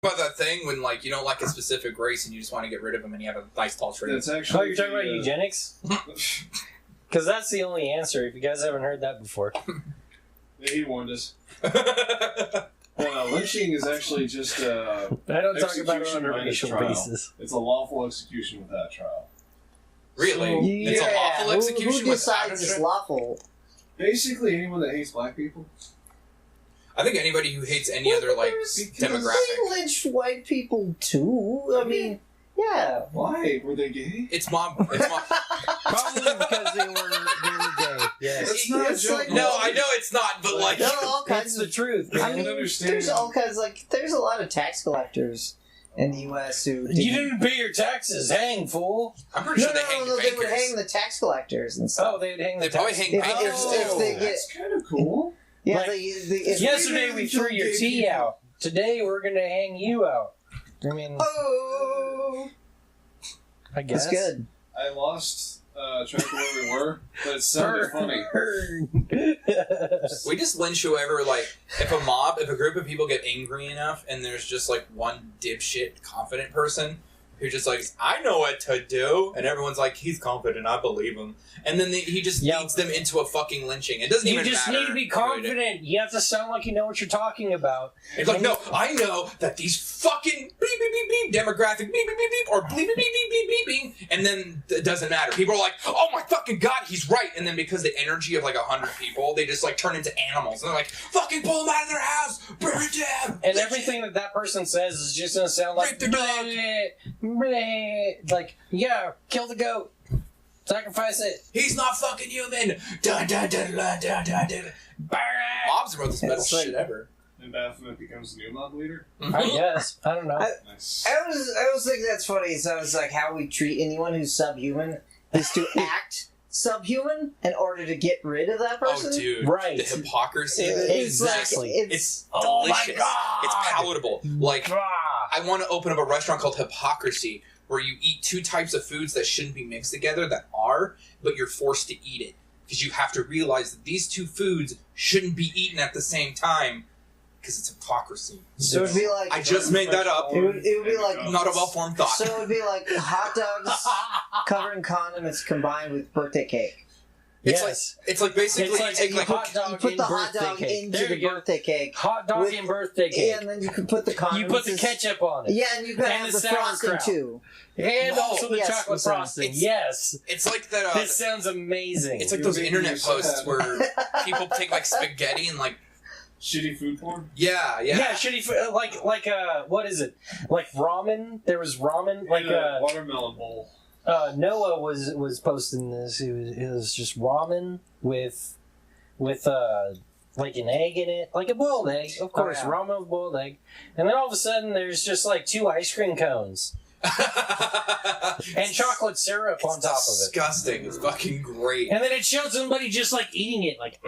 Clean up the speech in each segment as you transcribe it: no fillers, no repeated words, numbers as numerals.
But the thing when, like, you don't like a specific race and you just want to get rid of them and you have a nice tall tree. That's actually... Oh, you're talking about eugenics? Because that's the only answer, if you guys haven't heard that before. Yeah, he warned us. Lynching is actually just I don't talk about it on a racial basis. It's a lawful execution without trial. Really? So, It's a lawful execution who without decides a it's trial? lawful? Basically, anyone that hates black people. I think anybody who hates any other, like, They demographic. lynched white people too. I mean, yeah. Why? Were they gay? It's mob. Probably because they were gay. Yes. That's not a joke. No, I know it's not, but, like... There are all That's kinds the of truth. I can mean, understand. there's all kinds there's a lot of tax collectors in the U.S. who You didn't pay your taxes, hang, fool. I'm pretty sure they hang no, bankers. they would hang the tax collectors and stuff. Oh, they'd hang the They probably tax- hang If- bankers, if too. they get- That's kind of cool. Yeah, Like, Yesterday we threw your tea out. Today we're going to hang you out. I mean, Oh, I guess. that's good. I lost track of where we were, but it sounded funny. We just lynch whoever, like, if a group of people get angry enough and there's just, like, one dipshit confident person who just, like, I know what to do, and everyone's like, he's confident, I believe him. And then he just leads them into a fucking lynching. It doesn't You even just matter. need to be confident. You have to sound like you know what you're talking about. It's like, no, I know that these fucking beep, beep, beep, beep, demographic beep, beep, beep, beep, or bleep, beep, beep, beep, beep, beep, beep, and then it doesn't matter. People are like, oh my fucking god, he's right. And then because the energy of like 100 people, they just like turn into animals. And they're like, fucking pull them out of their house, burn it down. And everything that person says is just going to sound like, Rape the dog. bleh, bleh. Like, yeah, kill the goat. Sacrifice it. He's not fucking human. Dun, dun, dun, dun, dun, dun, dun. Mobs wrote the best shit ever. And Baphomet becomes the new mob leader. I guess. I don't know. Nice. I always think that's funny. So it's like how we treat anyone who's subhuman is to act subhuman in order to get rid of that person. Oh, dude. Right. The hypocrisy. Exactly. It's Oh my delicious. God. It's palatable. Like, Ah. I want to open up a restaurant called Hypocrisy, where you eat two types of foods that shouldn't be mixed together that are, but you're forced to eat it. Because you have to realize that these two foods shouldn't be eaten at the same time, because it's hypocrisy. So it'd be like I just made that up. It would be like Not a well-formed thought. So it would be like hot dogs covered in condiments combined with birthday cake. Yes. It's like basically It's like you take you like hot dog You put in the hot birthday dog cake. into There the you go. birthday cake. Hot dog with- and birthday cake. And then you can put the condiments. You put the ketchup on it. Yeah, and you can And have the the frosting sauerkraut. too. And No, also the yes, chocolate listen, frosting. it's- Yes. it's like that. This sounds amazing. It's like You're those making internet me so posts happy. where people take like spaghetti and like Shitty food porn? yeah. yeah, shitty food. Like what is it? Like ramen? There was ramen. Like watermelon bowl. Noah was posting this. It was just ramen with like an egg in it, like a boiled egg, of course, yeah. ramen with boiled egg, and then all of a sudden there's just like 2 ice cream cones and chocolate syrup on top of it, Disgusting. It's fucking great. and then it showed somebody just like eating it, like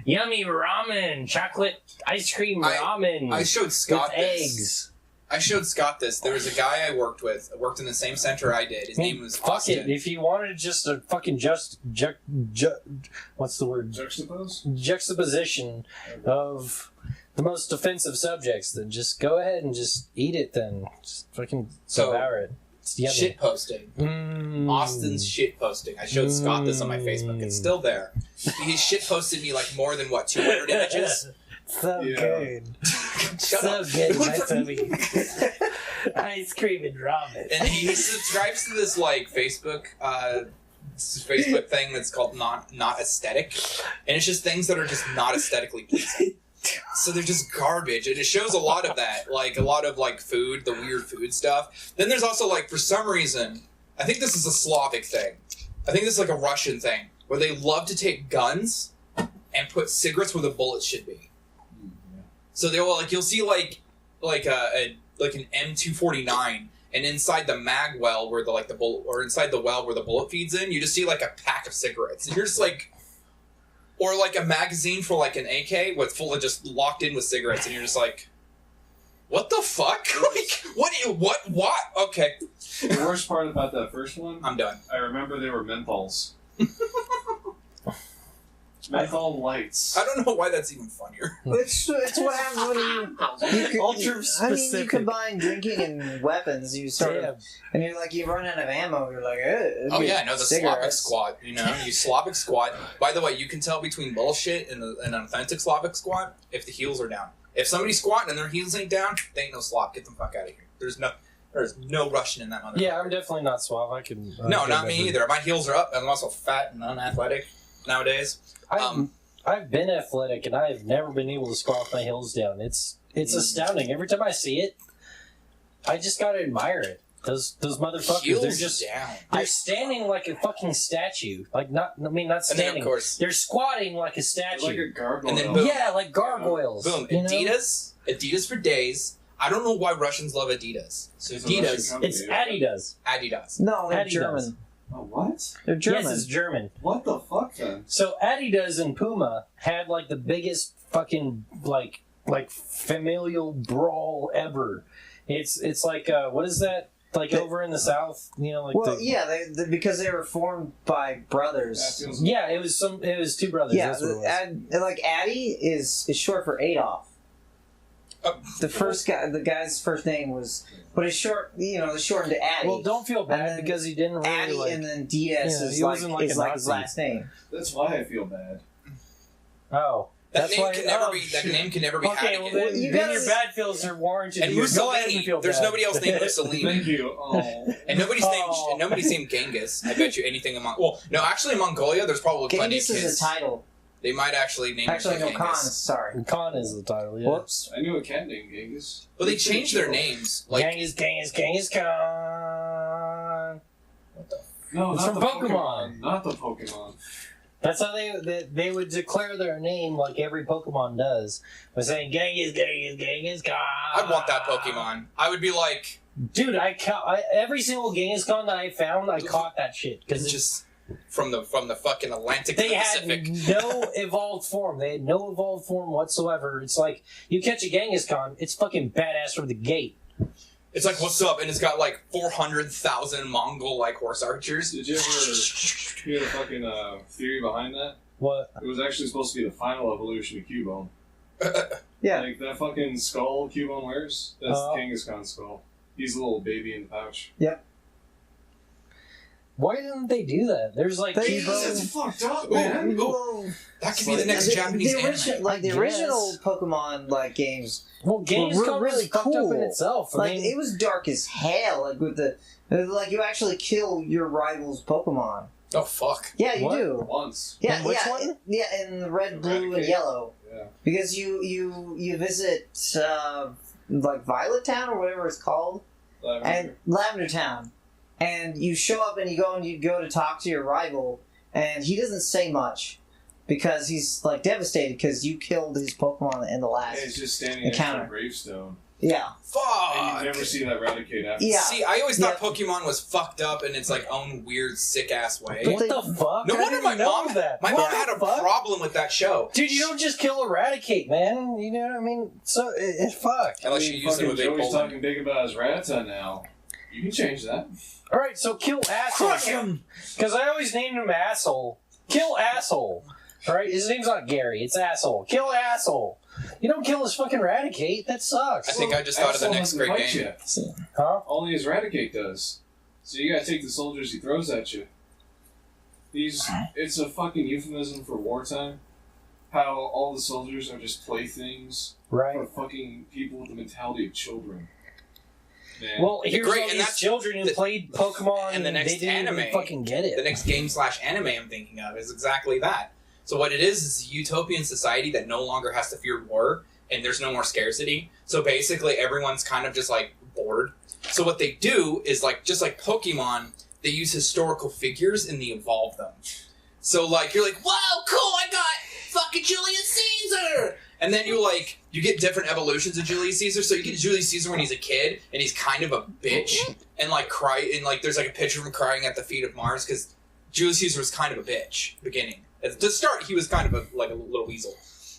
yummy ramen, chocolate ice cream ramen I showed Scott with this. eggs. I showed Scott this. There was a guy I worked in the same center I did. His name was Fuck Austin. it. If you wanted just a fucking what's the word? Juxtapose? Juxtaposition of the most offensive subjects, then just go ahead and just eat it then. Just fucking So, devour it. It's yummy. Shit posting. Austin's shit posting. I showed Scott this on my Facebook. It's still there. He shit posted me like more than 200 images. So Yeah. good. Shut So up. good, my tummy. Ice cream and ramen. And he subscribes to this like Facebook thing that's called not aesthetic, and it's just things that are just not aesthetically pleasing. So they're just garbage, and it shows a lot of that, like a lot of like food, the weird food stuff. Then there's also like for some reason, I think this is a Slavic thing. I think this is like a Russian thing where they love to take guns and put cigarettes where the bullets should be. So they will like you'll see like an M249, and inside the mag well where the bullet, or inside the well where the bullet feeds in, you just see like a pack of cigarettes, and you're just like, or like a magazine for like an AK with full of just locked in with cigarettes, and you're just like, what the fuck? Like what? Okay, The worst part about that first one, I'm done. I remember they were menthols. I call them lights. I don't know why that's even funnier. It's what happens when you Ultra I mean, you specific. combine drinking and weapons. You sort of, and you're like, you run out of ammo. You're like, Oh yeah, no, the Slavic cigarettes. squad. You know, you Slavic squad. By the way, you can tell between bullshit and an authentic Slavic squad if the heels are down. If somebody's squatting and their heels ain't down, they ain't no Slav. Get the fuck out of here. There's no Russian in that motherfucker. Yeah, I'm definitely not suave. I can. No, not me either. My heels are up. I'm also fat and unathletic nowadays. I've been athletic and I've never been able to squat my heels down. It's astounding. Every time I see it, I just gotta admire it. Those motherfuckers, Heels they're just down. they're standing like a fucking statue. Like not And then standing. of course, They're squatting like a Like statue. a gargoyle. And then boom. Yeah, like gargoyles. boom. you know? Adidas for days. I don't know why Russians love Adidas. So It's a Russian Adidas, company, It's yeah. Adidas. Adidas. No, they're Adidas. German. Oh, what? They're German. Yes, it's German. What the fuck then? So Adidas and Puma had like the biggest fucking like familial brawl ever. It's like what is that? Like over in the South, you know, like Well, yeah, because they were formed by brothers. yeah, it was two brothers. Yeah, that's what it was. like Addy is short for Adolf. The first guy, the guy's first name was, but it's short. You know, it's shortened to Addy. Well, don't feel And bad then because he didn't really Addy, like. and then DS Yeah, is he like, wasn't like is a like his Nazi. last name. That's why I feel bad. Oh, That that's name why. can never oh, be. That shit. name can never be Okay, had well again. then, You then gotta- your bad feels are warranted. And here. Go ahead and Mussolini. feel There's bad. nobody else named Mussolini. Thank you. Oh. And nobody's Oh. named Genghis. I bet you anything in Well, no, actually in Mongolia, there's probably plenty Genghis of is kids. a title. They might actually name Actually, it no, Genghis. Khan. Sorry. Khan is the title. Yeah. Whoops. I knew a cat named Genghis. Well, they changed their names. Like, Genghis Khan. what the? No, It's not from the Pokemon. Not the Pokemon. That's how they would declare their name like every Pokemon does by saying Genghis Khan. I'd want that Pokemon. I would be like, Dude, every single Genghis Khan that I found, I caught that shit because just from the fucking Atlantic to they the had Pacific. no evolved form. They had no evolved form whatsoever. It's like you catch a Genghis Khan, it's fucking badass from the gate. It's like, what's up? And it's got like 400,000 Mongol like horse archers. Did you ever hear the fucking theory behind that? What? It was actually supposed to be the final evolution of Cubone. Yeah. Like that fucking skull Cubone wears, that's Oh. Genghis Khan's skull. He's a little baby in the pouch. Why didn't they do that? There's like They- That's T-Bone. fucked up, Ooh, man. ooh. Well, That could be the next the, Japanese the original, anime. like the I original guess. Pokemon like games. Well, Genghis were Khan really was fucked up in cool. itself. I Like mean, it was dark as hell. Like with the like you actually kill your rival's Pokemon. Oh, fuck. Yeah, you What? do. Once. Yeah, In which yeah, one? yeah. In the red, blue, and Eradicate. yellow. Yeah. Because you visit like Violet Town or whatever it's called, and Lavender Town, and you show up and you go to talk to your rival, and he doesn't say much because he's like devastated because you killed his Pokemon in the last. He's just standing next to encounter. a gravestone. Yeah, And Fuck. you never see that Eradicate after. Yeah. See, I always thought Yeah. Pokemon was fucked up in its like own weird, sick ass way. what They- the fuck? No I wonder didn't my know mom. that. My What mom had the a fuck? problem with that show. Dude, you don't just kill Eradicate, man. You know what I mean? So fuck. Unless you use them with a Joey's Poland. talking big about his Rattata now. You can change that. All right, so kill asshole. crush him. Because I always named him asshole. Kill asshole. All right, his name's not Gary. It's asshole. Kill asshole. You don't kill his fucking Eradicate. That sucks. I think I just thought of the Asshole next doesn't great fight game. you. Huh? Only his Eradicate does. So you gotta take the soldiers he throws at you. It's a fucking euphemism for wartime. How all the soldiers are just playthings Right. for fucking people with the mentality of children. Man. Well, here's great- all and these that's children who the- played Pokemon and the next they didn't anime- even fucking get it. The next game/anime I'm thinking of is exactly that. So what it is a utopian society that no longer has to fear war, and there's no more scarcity. So basically, everyone's kind of just like bored. So what they do is like just like Pokemon, they use historical figures and they evolve them. So like you're like, whoa, cool! I got fucking Julius Caesar, and then you get different evolutions of Julius Caesar. So you get Julius Caesar when he's a kid and he's kind of a bitch and like there's like a picture of him crying at the feet of Mars because Julius Caesar was kind of a bitch at the beginning. At the start, he was kind of a little weasel.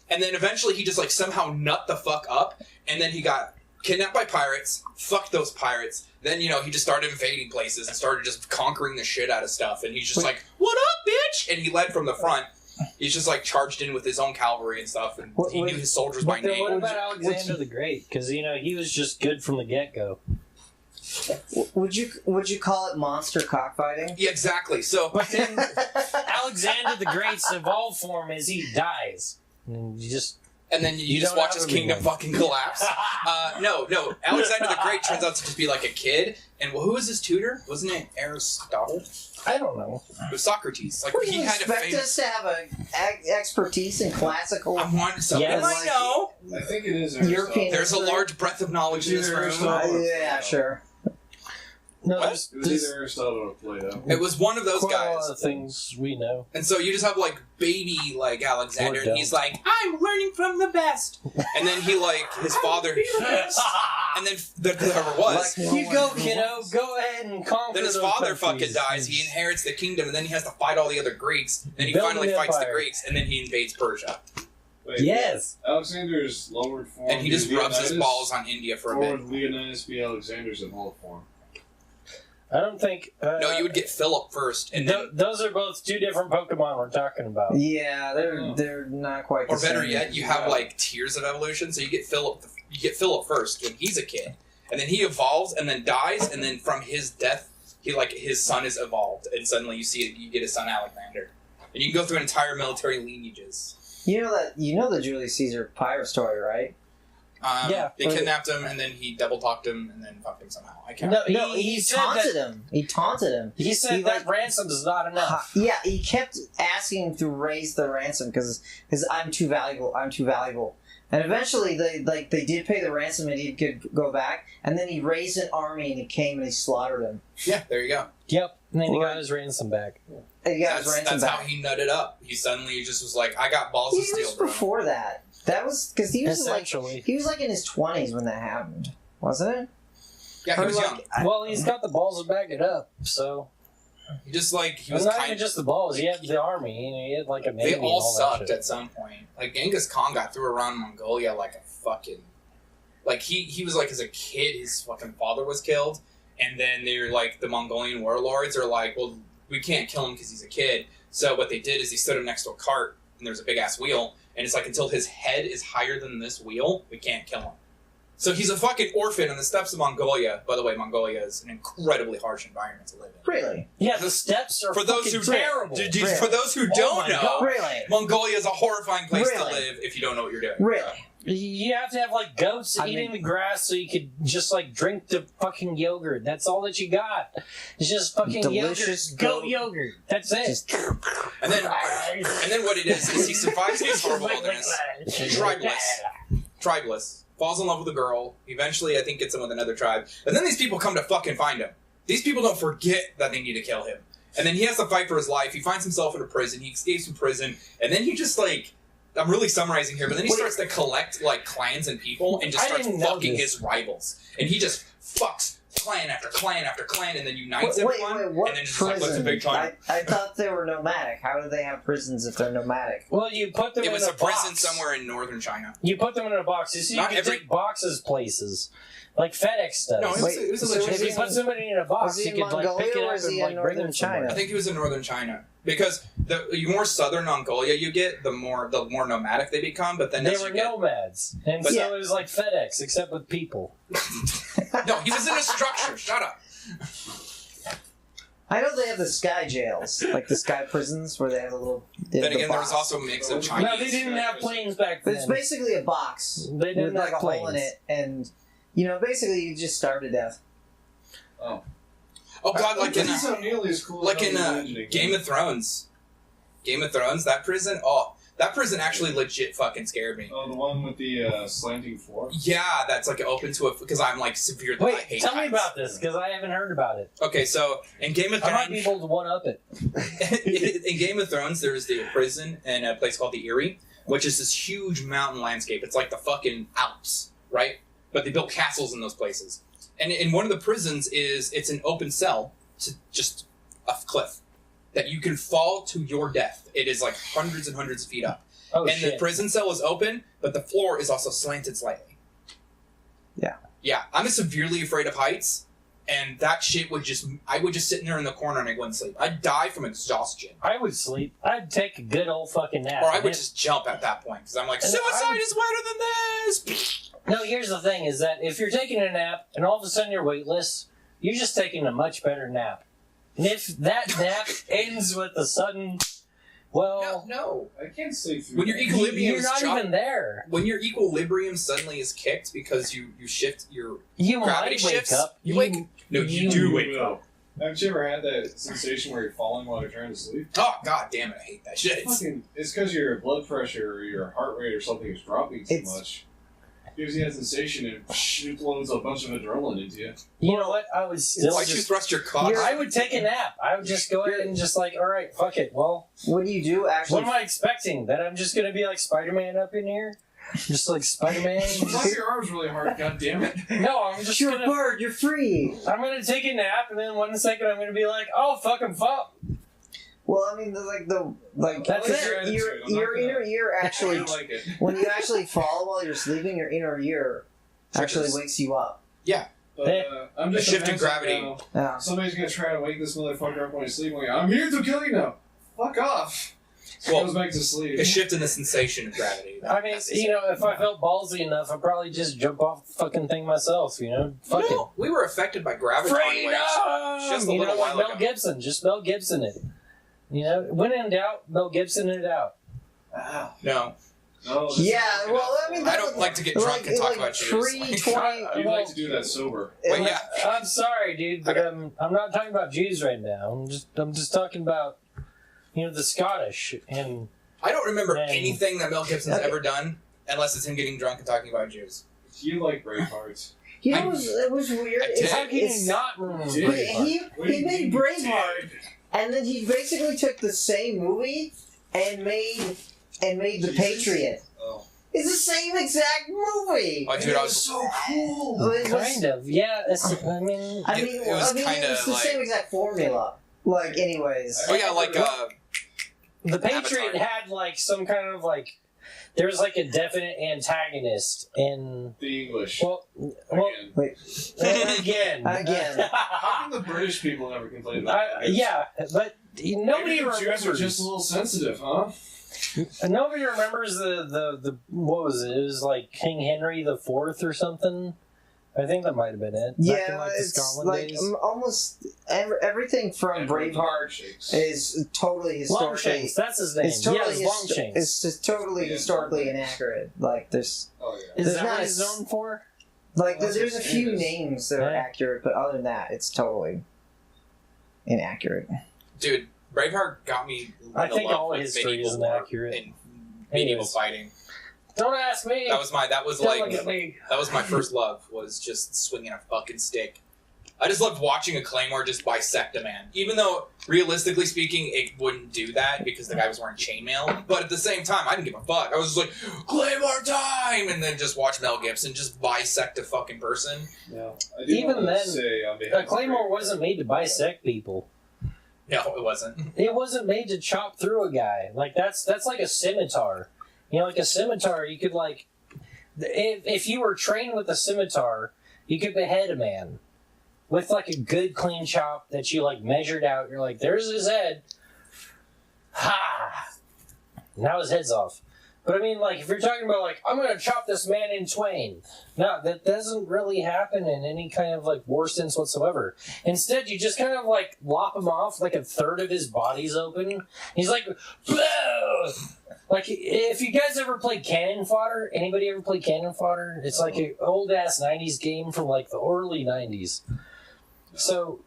And then eventually he just like somehow nut the fuck up, and then he got kidnapped by pirates, fucked those pirates, then he just started invading places and started just conquering the shit out of stuff, and he's just like, what up, bitch? And he led from the front, He's just like charged in with his own cavalry and stuff, and he knew his soldiers by But then name. what about Alexander the Great? Because he was just good from the get-go. Would you call it monster cockfighting? Yeah, exactly. So, But then Alexander the Great's evolved form is he dies. And you just and then you just don't watch have his him kingdom anymore. fucking collapse. No. Alexander the Great turns out to just be like a kid. And who was his tutor? Wasn't it Aristotle? I don't know. It was Socrates. Like What, he you had a expect famous. us to have expertise in classical? I'm wanting something. Yes. I know. I think it is European- Aristotle. There's a large breadth of knowledge in this room. Yeah, sure. No, What? there's, It was there's either Aristotle or Plato. It was one of those quite a lot guys. of things we know. And so you just have like baby like Alexander, Or and he's like, I'm learning from the best. And then he like his father, and then whoever was. You go, kiddo. Go ahead and conquer. Then his those father countries. fucking dies. He inherits the kingdom, and then he has to fight all the other Greeks. Then he Build finally an fights the empire. Greeks, and then he invades Persia. Wait, Yes. Alexander's lowered form. And he just be rubs his Leonidas, balls on India for a or bit. would Leonidas be Alexander's evolved form? I don't think. No, you would get Philip first, and then, Those are both two different Pokemon we're talking about. Yeah, they're not quite. or the better same. yet, you have like tiers of evolution. So you get Philip. You get Philip first when he's a kid, and then he evolves and then dies, and then from his death, his son is evolved, and suddenly you get his son Alexander, and you can go through entire military lineages. You know the Julius Caesar pirate story, right? Yeah, They but- kidnapped him, and then he double talked him, and then fucked him somehow. I can't. No, No, he said taunted that, him. He taunted him. He said He, that like- ransom is not enough. Yeah, he kept asking him to raise the ransom because I'm too valuable. I'm too valuable. And eventually, they did pay the ransom, and he could go back. And then he raised an army, and he came and he slaughtered him. Yeah, there you go. Yep, and then he Right. got his ransom back. And he got his ransom That's how back. he nutted up. He suddenly just was like, "I got balls of He steel, was bro." before that. That was because he was Essentially. in his 20s when that happened, wasn't it? Yeah, he Or was like- young. Well, he's got the balls to back it up, so. He just like he It was was not kind even of. just the balls. He had the army. He had like a navy. They all and all sucked that shit. at some point. Like Genghis Khan got through around Mongolia like a fucking. Like he was like as a kid, his fucking father was killed, and then they're like the Mongolian warlords are like, well, we can't kill him because he's a kid. So what they did is they stood him next to a cart, and there's a big ass wheel, and it's like until his head is higher than this wheel, we can't kill him. So he's a fucking orphan on the steppes of Mongolia. By the way, Mongolia is an incredibly harsh environment to live in. Really? Yeah, the steps are For those fucking who terrible. For those who Oh don't my know, God. Really? Mongolia is a horrifying place to Really? live if you don't know what you're doing. Really? You have to have like goats I eating mean- the grass so you could just like drink the fucking yogurt. That's all that you got. It's just fucking Delicious yogurt. Goat goat. yogurt. That's it. Just- And then what it is he survives in this horrible wilderness. Tribeless. Falls in love with a girl. Eventually, I think gets him with another tribe. And then these people come to fucking find him. These people don't forget that they need to kill him. And then he has to fight for his life. He finds himself in a prison. He escapes from prison. And then he just like... I'm really summarizing here, but then he starts to collect like clans and people and just I starts didn't know fucking this. his rivals. And he just fucks clan after clan after clan and then unites everyone. what and then just like, lets a prison? big time. I thought they were nomadic. How do they have prisons if they're nomadic? Well, you put them It in was a prison box. somewhere in northern China. You put them in a box. You see, you Not can every- take boxes places. Like FedEx does. No, it was, Wait, it was a so legit If you was put he- somebody in a box, was he you in could like pick Mongolia it or up was and he in like bring them northern China? somewhere. I think he was in northern China because the more southern Mongolia you get, the more nomadic they become. But then They as were you get, nomads, and But- so it was like FedEx, except with people. no, he was in a structure. Shut up. I know they have the sky jails, like the sky prisons, where they have a little. Then the again, there was box. also a mix of Chinese. No, they didn't have planes back But then. it's basically a box They didn't with like a have hole in planes. it, and basically you just starve to death. Oh. Oh god, like in This is so nearly as cool like as in I'm imagining. Game of Thrones. Game of Thrones, that prison. Oh, that prison actually legit fucking scared me. Oh, the one with the slanting floor? Yeah, that's like open to it because I'm like severely. I Wait, hate tell me heights. about this because I haven't heard about it. Okay, so in Game of I might be Thrones, able to one up it. in Game of Thrones, there's the prison in a place called the Eyrie, which is this huge mountain landscape. It's like the fucking Alps, right? But they built castles in those places. And in one of the prisons it's an open cell to just a cliff that you can fall to your death. It is like hundreds and hundreds of feet up. Oh And the shit! prison cell is open, but the floor is also slanted slightly. Yeah. Yeah, I'm severely afraid of heights, and that shit I would just sit in there in the corner and I wouldn't sleep. I'd die from exhaustion. I would sleep. I'd take a good old fucking nap. Or I would just jump at that point, because I'm like, suicide is better than this! No, here's the thing, is that if you're taking a nap, and all of a sudden you're weightless, you're just taking a much better nap. And if that nap ends with a sudden... Well, no. I can't sleep through. When your equilibrium you're not even there. When your equilibrium suddenly is kicked because you shift your gravity might wake shifts, up. you wake. No, you do wake will. up. Haven't you ever had that sensation where you're falling while you're trying to sleep? Oh god damn it! I hate that shit. It's because your blood pressure or your heart rate or something is dropping too much. Gives you that sensation and it loads a bunch of adrenaline into you. You know what? I would still Why'd you thrust your cock? I would take a nap. I would just go ahead and just like, all right, fuck it. Well, what do you do actually? What am I expecting? That I'm just gonna be like Spider-Man up in here? Just like Spider-Man? Flap your arms really hard, god damn it. No, I'm just You're a bird, you're free. I'm gonna take a nap, and then 1 second I'm gonna be like, oh, fucking fuck. Well, I mean, That's your inner ear actually, like it. when you actually fall while you're sleeping, your inner ear actually wakes you up. Yeah. But, I'm just shift in gravity. Now, Yeah. somebody's gonna try to wake this motherfucker up when he's sleeping. I'm here to kill you now. Fuck off. So he goes back to sleep. A shift in the sensation of gravity. I mean, if I felt ballsy enough, I'd probably just jump off the fucking thing myself, Fuck it. We were affected by graviton waves just a little while Mel ago. Gibson. Just Mel Gibson it. When in doubt, Mel Gibson it out. No. No, Yeah, well, I mean, I don't like to get drunk and talk about Jews. You'd like to do that sober. Well, yeah. I'm sorry, dude, but I'm not talking about Jews right now. I'm just talking about the Scottish and. I don't remember anything that Mel Gibson's ever done unless it's him getting drunk and talking about Jews. You like Braveheart. It was weird. How can you not remember Braveheart? He made Braveheart, and then he basically took the same movie and made The Patriot. Oh. It's the same exact movie. Oh, dude, I was so cool. Kind of, yeah. it was it's the same exact formula. Anyways. Oh yeah, The Patriot Avatar. had some kind of there was a definite antagonist in The English. well Wait. again. How come the British people never complain about that? Yeah, but nobody Maybe the Jews are remembers. just a little sensitive, huh? Nobody remembers the what was it? It was King Henry the IV or something. I think that might have been it. Yeah, Back in, the it's Scotland days. almost everything from Braveheart is totally historically. Longshanks, that's his name. It's totally yes, Longshanks. It's just totally historically inaccurate. There's Oh, yeah. Is there's that not what a he's known for? there's a few famous. names that are Yeah. accurate, but other than that, it's totally inaccurate. dude, Braveheart got me. I into think love all with history medieval isn't war accurate. and medieval Anyways. fighting. Don't ask me. That was Don't look at me. that was my first love. Was just swinging a fucking stick. I just loved watching a claymore just bisect a man, even though realistically speaking, it wouldn't do that because the guy was wearing chainmail. But at the same time, I didn't give a fuck. I was just like, claymore time, and then just watch Mel Gibson just bisect a fucking person. Yeah. I do Even wanna then, say on behalf A claymore of wasn't made to bisect people. No, it wasn't. It wasn't made to chop through a guy. That's like a scimitar. A scimitar, you could if you were trained with a scimitar, you could behead a man with a good clean chop that you measured out. You're like, there's his head. Ha! Now his head's off. But I mean, if you're talking about I'm gonna chop this man in twain. No, that doesn't really happen in any kind of war sense whatsoever. Instead, you just kind of lop him off, a third of his body's open. He's like, blow! If you guys ever played Cannon Fodder, anybody ever played Cannon Fodder? It's an old ass 90s game from the early 90s. So,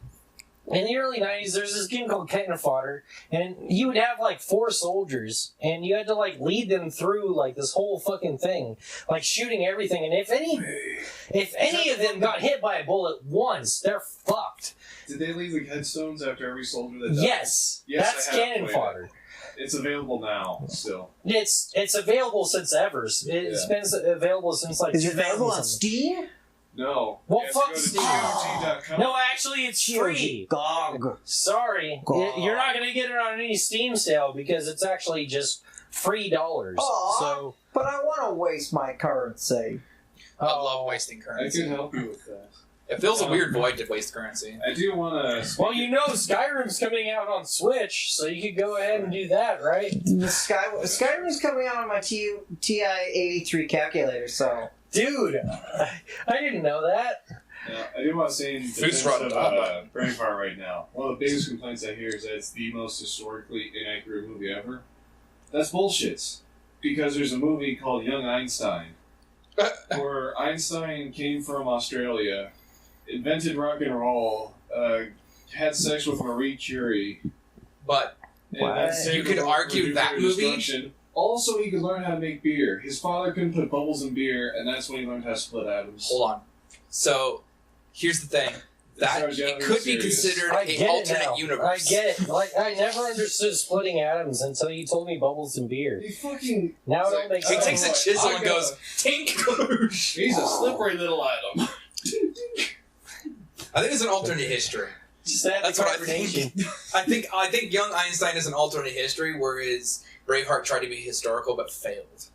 in the early 90s, there's this game called Cannon Fodder, and you would have 4 soldiers, and you had to lead them through this whole fucking thing, shooting everything. And if any of them got hit by a bullet once, they're fucked. Did they leave the headstones after every soldier that died? Yes, Yes, that's I have Cannon played Fodder. it. It's available now, still. It's available since ever. It's been available since Is it available on 2000. Steam? No. Well, You have fuck to go to Steam. GOG.com. No, actually, it's free. GOG. Sorry, God. you're not going to get it on any Steam sale because it's actually just $3. Aw. So, But I want to waste my currency. I love wasting I currency. can help you with that. It fills a weird void to waste currency. I do want to. Well, Skyrim's coming out on Switch, so you could go ahead and do that, right? Skyrim's coming out on my TI-83 calculator, so... Dude, I didn't know that. Yeah, I do want to say in defense of Braveheart right now, one of the biggest complaints I hear is that it's the most historically inaccurate movie ever. That's bullshit. Because there's a movie called Young Einstein, where Einstein came from Australia, invented rock and roll, had sex with Marie Curie. But you could argue that movie. Also, he could learn how to make beer. His father couldn't put bubbles in beer, and that's when he learned how to split atoms. Hold on. So, here's the thing. That it could be considered an alternate universe. I get it. Like, I never understood splitting atoms until you told me bubbles and beer. He fucking... Now it all makes sense. sense. He takes a chisel and goes, tink! He's a slippery little item. I think it's an alternate history. That's what I think. I think young Einstein is an alternate history, whereas Braveheart tried to be historical but failed.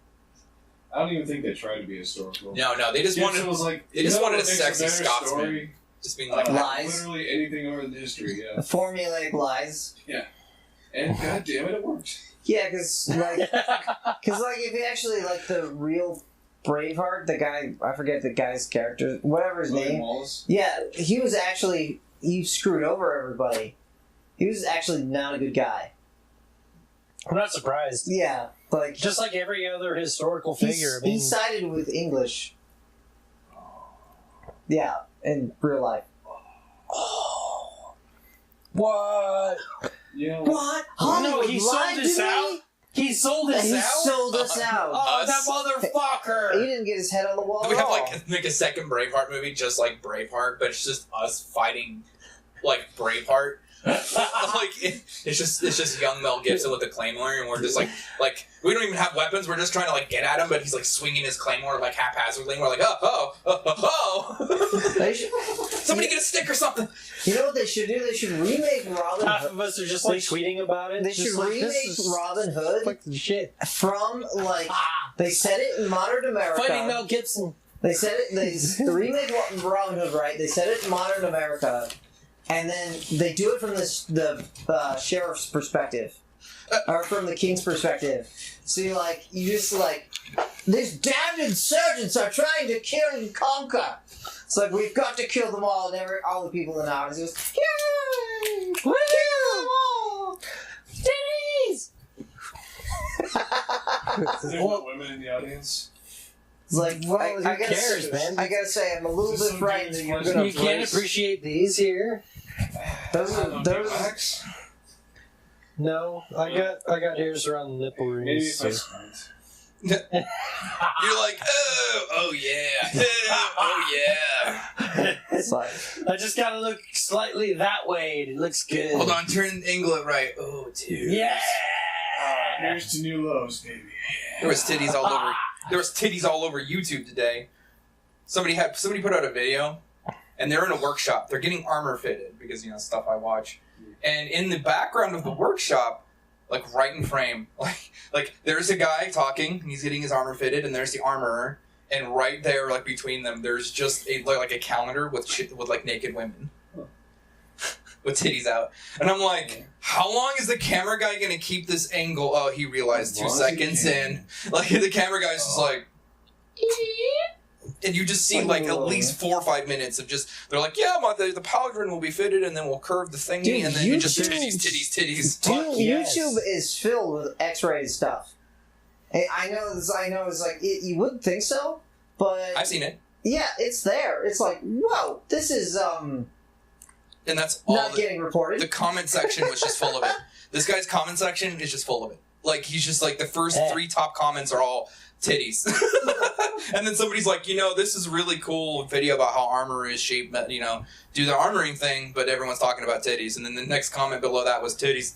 I don't even think they tried to be historical. No, they just wanted. They just wanted a sexy Scotsman. Story? Just being like lies. Literally anything over in history. Yeah. Formulaic lies. Yeah. And god damn it worked. Yeah, because if you actually like the real Braveheart, the guy, I forget the guy's character, whatever his name. Wallace? Yeah, he screwed over everybody. He was actually not a good guy. I'm not surprised. Yeah, like just like every other historical figure. He sided with English. Yeah, in real life. Oh, what? Yeah. What? No, he sold us out. He sold us out. He sold us out. Oh, that motherfucker! He didn't get his head on the wall. Do we have make a second Braveheart movie just like Braveheart, but it's just us fighting like Braveheart? It's just young Mel Gibson with a claymore, and we're just like we don't even have weapons. We're just trying to get at him, but he's swinging his claymore haphazardly. And we're like, somebody get a stick or something. You know what they should do? They should remake Robin Hood. Half of us are just tweeting about it. They should remake Robin Hood fucking shit from they set it in modern America. Fighting Mel Gibson. They set it. They remake Robin Hood, right? They set it in modern America. And then they do it from the sheriff's perspective. Or from the king's perspective. So these damned insurgents are trying to kill and conquer. It's like, we've got to kill them all, and all the people in the audience goes, yay! Kill them all! Titties! There's no women in the audience. It's like, who cares, man? I gotta say, I'm a little bit frightened that you're gonna. You can't appreciate these here. Those. No, I got hairs around the nipple rings. Maybe if I squint. You're like, oh yeah, oh yeah. It's like, I just gotta look slightly that way. It looks good. Hold on, turn the angle right. Oh, dude. Yeah. Here's to new lows, baby. There was titties all over. There was titties all over YouTube today. Somebody put out a video, and they're in a workshop. They're getting armor fitted because stuff I watch. And in the background of the workshop, right in frame, like there's a guy talking. He's getting his armor fitted, and there's the armorer. And right there, between them, there's just a calendar with naked women. With titties out. And I'm like, how long is the camera guy going to keep this angle? Oh, he realized 2 seconds in. The camera guy's just like... And you just see, at least 4 or 5 minutes of just... They're like, yeah, the pauldron will be fitted, and then we'll curve the thingy, dude, and then you just titties. Dude, yes. YouTube is filled with X-rated stuff. I know it's you wouldn't think so, but... I've seen it. Yeah, it's there. It's like, whoa, this is, And that's all. Not getting reported. The comment section was just full of it. This guy's comment section is just full of it. He's just the first 3 top comments are all titties. And then somebody's like, this is a really cool video about how armor is shaped, do the armoring thing, but everyone's talking about titties. And then the next comment below that was titties.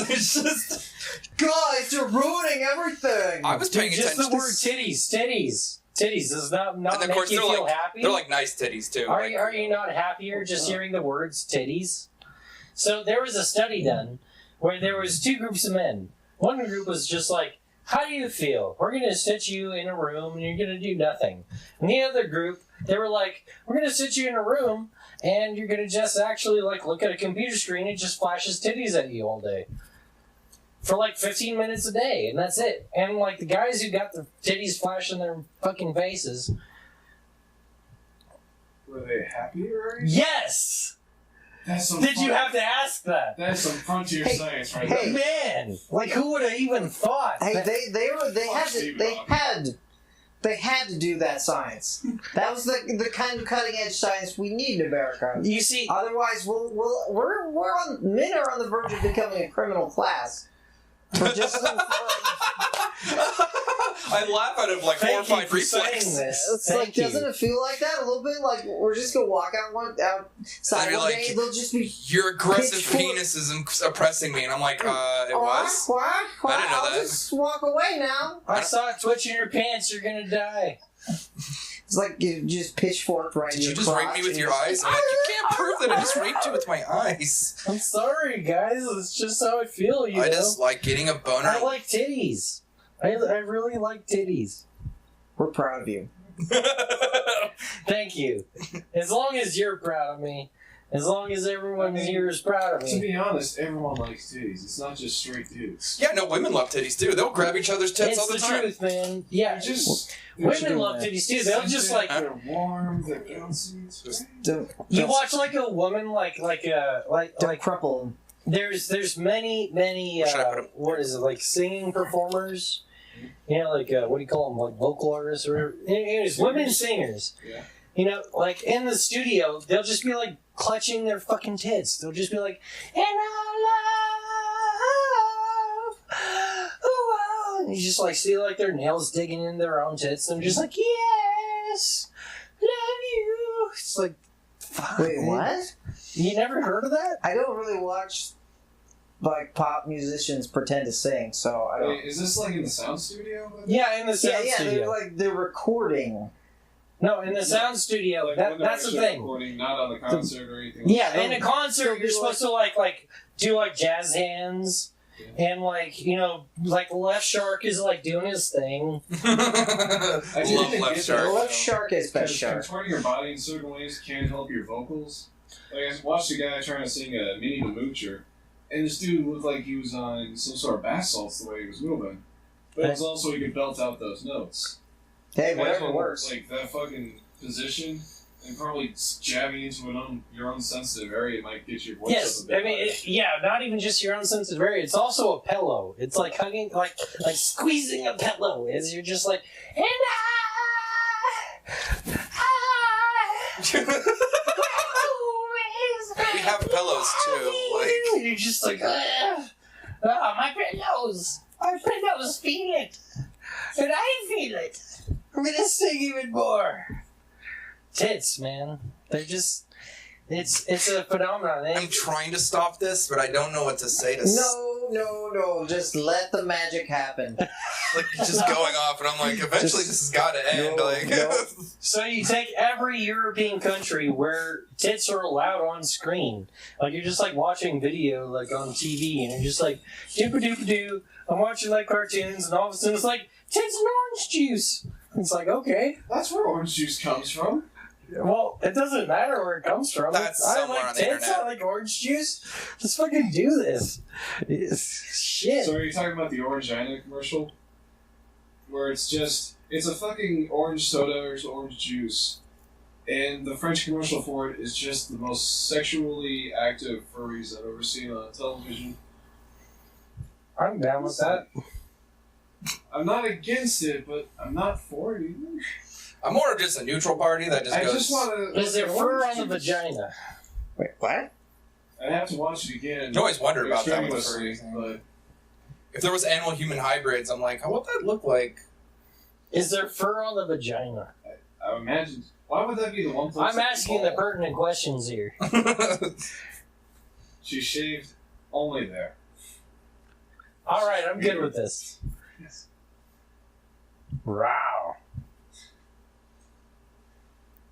It's just... Guys, you're ruining everything! I was paying attention. Just the word titties. Titties does not and of make course, you feel happy. They're nice titties, too. Are you not happier just hearing the words titties? So there was a study done where there was 2 groups of men. One group was just how do you feel? We're going to sit you in a room and you're going to do nothing. And the other group, they were like, we're going to sit you in a room and you're going to just actually like look at a computer screen and just flashes titties at you all day. For like 15 minutes a day, and that's it. And like the guys who got the titties flashing their fucking faces. Were they happy or anything? Yes! Did you have to ask that? That's some frontier science right hey, there. Man, like who would have even thought? Hey, they had to do that science. That was the kind of cutting edge science we need in America. You see, otherwise men are on the verge of becoming a criminal class. For just I laugh out of like 4 or 5 reflexes. It's like, doesn't it feel like that a little bit? Like we're just gonna walk outside one day, they'll just be your aggressive penis is oppressing me, and I'm like, it was? What? I didn't know I'll that. just walk away now. I saw it twitch in your pants. You're gonna die. It's like you just pitchfork right in your Did you just rape me with your eyes? I'm like, you can't prove that I just raped you with my eyes. I'm sorry, guys. It's just how I feel, you know? I just like getting a boner. I like titties. I really like titties. We're proud of you. Thank you. As long as you're proud of me. As long as everyone here is proud of me. To be honest, everyone likes titties. It's not just straight dudes. Yeah, no, women love titties too. They'll grab each other's tits all the time. It's the truth, man. Yeah, women love titties too. They'll just like they're warm, they're bouncy. you watch like a woman like crumple. There's many what is it, like singing performers? You know, like what do you call them? Like vocal artists or anyways, women singers. Yeah. You know, like in the studio, they'll just be like clutching their fucking tits. They'll just be like, "And I love, oh, and you just like see like their nails digging in their own tits, and they're just like, "Yes, love you." It's like, fuck. Wait, what? You never heard of that? I don't really watch like pop musicians pretend to sing, so I don't. Wait, is this like in the sound studio? Yeah, in the sound studio. They're recording. No, in the sound studio. Like That's the thing. Recording, not on the concert or anything. Yeah, in a concert, you're supposed to like do like jazz hands, and like you know, like Left Shark is like doing his thing. I love Left Shark. Left Shark is best shark. Contorting your body in certain ways can help your vocals. Like I watched a guy trying to sing a Minnie the Moocher, and this dude looked like he was on some sort of bath salts the way he was moving. But it was also he could belt out those notes. Hey, Imagine, whatever works. Like that fucking position, and probably jabbing into your own sensitive area might get your voice Yes, up a bit. I mean, not even just your own sensitive area. It's also a pillow. It's like hugging, like squeezing a pillow. As you're just like, and We have pillows too. Like you're just like, my pillows feel it, and I feel it. I'm gonna sing even more. Tits, man. They're just. It's a phenomenon. I'm trying to stop this, but I don't know what to say to. No. Just let the magic happen. Like just going off, and I'm like, eventually this has got to end. So you take every European country where tits are allowed on screen. Like you're just like watching video like on TV, and you're just like doopa doopa doo. I'm watching like cartoons, and all of a sudden it's like tits and orange juice. It's like okay, that's where orange juice comes from. Well, it doesn't matter where it comes from. That's I somewhere like on the tits. internet. I like orange juice. Let's fucking do this. Shit. So are you talking about the Orangina commercial? Where it's a fucking orange soda or orange juice. And the French commercial for it is just the most sexually active furries I've ever seen on television. I'm down with that. I'm not against it, but I'm not for it either. I'm more of just a neutral party that just I goes. just want to. Is there fur on the vagina? Wait, what? I'd have to watch it again. You always wondered about that with the strenuously, furries. If there was animal-human hybrids, I'm like, what would that look like? Is there fur on the vagina? I imagine. Why would that be the one place? I'm asking the pertinent questions here. She shaved only there. All right, I'm good with this. Yes. Wow.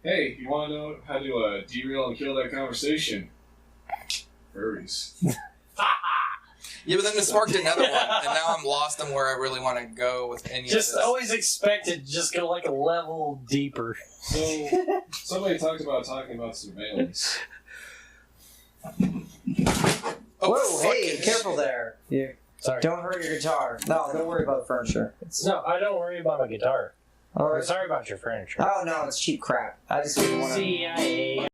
Hey, you want to know how to derail and kill that conversation? Furries. Yeah, but then it sparked another one, and now I'm lost on where I really want to go with any Just of this. always expect it to just go like a level deeper. So, somebody talked about surveillance. Whoa, hey, fucking careful there. Yeah. Sorry. Don't hurt your guitar. No, don't worry about the furniture. No, I don't worry about my guitar. All I'm right. sorry about your furniture. Oh no, it's cheap crap. I just didn't want to. CIA.